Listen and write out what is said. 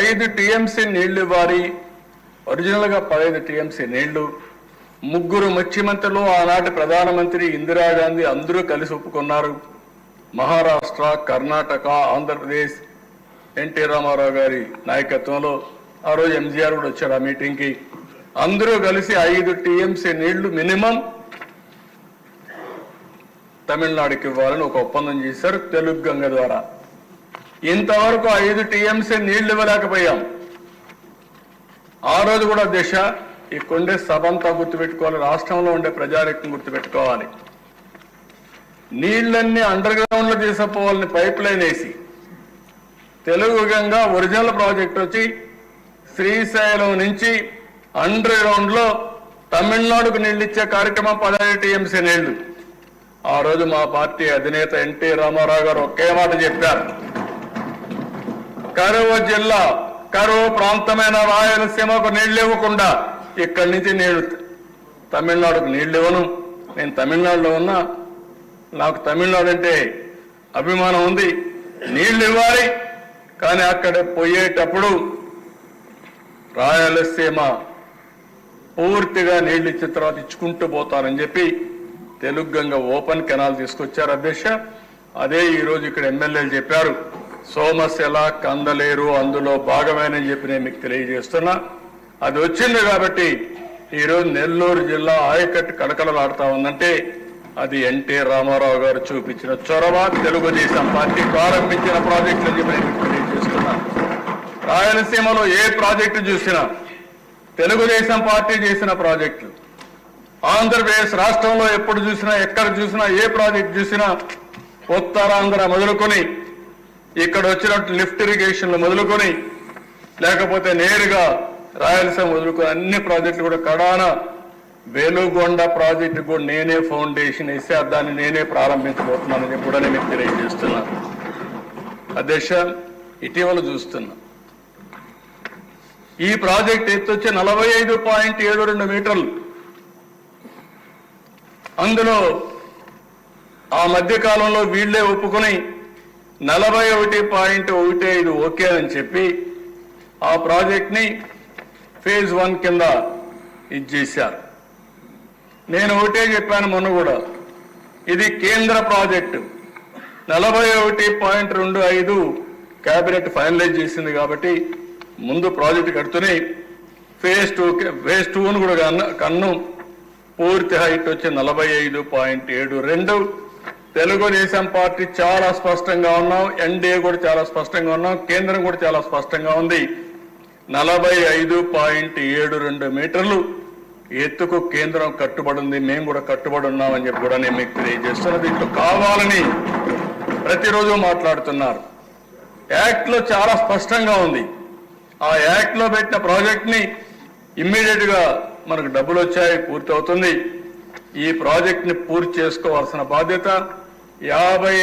5 TMC నీళ్లు ఇవ్వాలి. ఒరిజినల్గా 15 టీఎంసీ నీళ్లు. ముగ్గురు ముఖ్యమంత్రులు, ఆనాటి ప్రధానమంత్రి ఇందిరాగాంధీ అందరూ కలిసి ఒప్పుకున్నారు. మహారాష్ట్ర, కర్ణాటక, ఆంధ్రప్రదేశ్ ఎన్టీ రామారావు గారి నాయకత్వంలో ఆ రోజు ఎంజీఆర్ కూడా వచ్చారు ఆ మీటింగ్కి. అందరూ కలిసి 5 టీఎంసీ నీళ్లు మినిమం తమిళనాడుకి ఇవ్వాలని ఒక ఒప్పందం చేశారు తెలుగు గంగ ద్వారా. ఇంతవరకు 5 టీఎంసీ నీళ్లు ఇవ్వలేకపోయాం. ఆ రోజు కూడా దిశ ఇక్కడుండే సభంతా గుర్తుపెట్టుకోవాలి, రాష్ట్రంలో ఉండే ప్రజానికం గుర్తుపెట్టుకోవాలి. నీళ్లన్నీ అండర్ గ్రౌండ్ లో తీసుకుపోవాలని పైప్ లైన్ వేసి తెలుగు గంగ ఒరిజినల్ ప్రాజెక్ట్ వచ్చి శ్రీశైలం నుంచి అండర్ గ్రౌండ్ లో తమిళనాడుకు నీళ్లు ఇచ్చే కార్యక్రమం 15 టీఎంసీ నీళ్లు. ఆ రోజు మా పార్టీ అధినేత ఎన్టీ రామారావు గారు ఒకే మాట చెప్పారు, కరువు జిల్లా, కరువు ప్రాంతమైన రాయలసీమకు నీళ్లు ఇవ్వకుండా ఇక్కడి నుంచి నేను తమిళనాడుకు నీళ్లు ఇవ్వను. నేను తమిళనాడులో ఉన్నా, నాకు తమిళనాడు అంటే అభిమానం ఉంది, నీళ్లు ఇవ్వాలి. కానీ అక్కడ పోయేటప్పుడు రాయలసీమ పూర్తిగా నీళ్లు ఇచ్చిన తర్వాత ఇచ్చుకుంటూ పోతారని చెప్పి తెలుగు గంగ ఓపెన్ కెనాల్ తీసుకొచ్చారు అధ్యక్ష. అదే ఈరోజు ఇక్కడ ఎమ్మెల్యేలు చెప్పారు, సోమశిల, కందలేరు అందులో భాగమేనని చెప్పి నేను మీకు తెలియజేస్తున్నా. అది వచ్చింది కాబట్టి ఈరోజు నెల్లూరు జిల్లా ఆయకట్టు కడకలలాడుతా ఉందంటే అది ఎన్టీ రామారావు గారు చూపించిన చొరవ, తెలుగుదేశం పార్టీ ప్రారంభించిన ప్రాజెక్టులు చెప్పి నేను మీకు తెలియజేస్తున్నా. రాయలసీమలో ఏ ప్రాజెక్టు చూసినా తెలుగుదేశం పార్టీ చేసిన ప్రాజెక్టులు. ఆంధ్రప్రదేశ్ రాష్ట్రంలో ఎప్పుడు చూసినా, ఎక్కడ చూసినా, ఏ ప్రాజెక్టు చూసినా ఉత్తరాంధ్ర మొదలుకొని ఇక్కడ వచ్చినట్టు లిఫ్ట్ ఇరిగేషన్లు మొదలుకొని లేకపోతే నేరుగా రాయలసీమ మొదలుకొని అన్ని ప్రాజెక్టులు కూడా కడాన వెలుగొండ ప్రాజెక్టు కూడా నేనే ఫౌండేషన్ వేసి దాన్ని నేనే ప్రారంభించబోతున్నానని కూడా నేను తెలియజేస్తున్నాను. అధ్యక్ష, ఇటీవల చూస్తున్నా ఈ ప్రాజెక్ట్ ఎత్తు వచ్చి 45.72 మీటర్లు. అందులో ఆ మధ్య కాలంలో వీళ్లే ఒప్పుకొని 41.15 ఓకే అని చెప్పి ఆ ప్రాజెక్ట్ ని ఫేజ్ 1 కింద ఇచ్చేశారు. నేను ఒకటే చెప్పాను మొన్న కూడా, ఇది కేంద్ర ప్రాజెక్టు. 41.25 కేబినెట్ ఫైనలైజ్ చేసింది కాబట్టి ముందు ప్రాజెక్టు కడుతూనే ఫేజ్ 2 కూడా కన్ను పూర్తి హైట్ వచ్చి 45.72. తెలుగుదేశం పార్టీ చాలా స్పష్టంగా ఉన్నాం, ఎన్డీఏ కూడా చాలా స్పష్టంగా ఉన్నాం, కేంద్రం కూడా చాలా స్పష్టంగా ఉంది. 45.72 మీటర్లు ఎత్తుకు కేంద్రం కట్టుబడి ఉంది, మేము కూడా కట్టుబడి ఉన్నామని చెప్పి కూడా నేను మీకు తెలియజేస్తున్నా. దీంట్లో కావాలని ప్రతిరోజు మాట్లాడుతున్నారు. యాక్ట్ లో చాలా స్పష్టంగా ఉంది. ఆ యాక్ట్ లో పెట్టిన ప్రాజెక్ట్ ని ఇమ్మీడియట్ గా మనకు డబ్బులు వచ్చాయి, పూర్తి అవుతుంది. ఈ ప్రాజెక్ట్ ని పూర్తి చేసుకోవాల్సిన బాధ్యత 55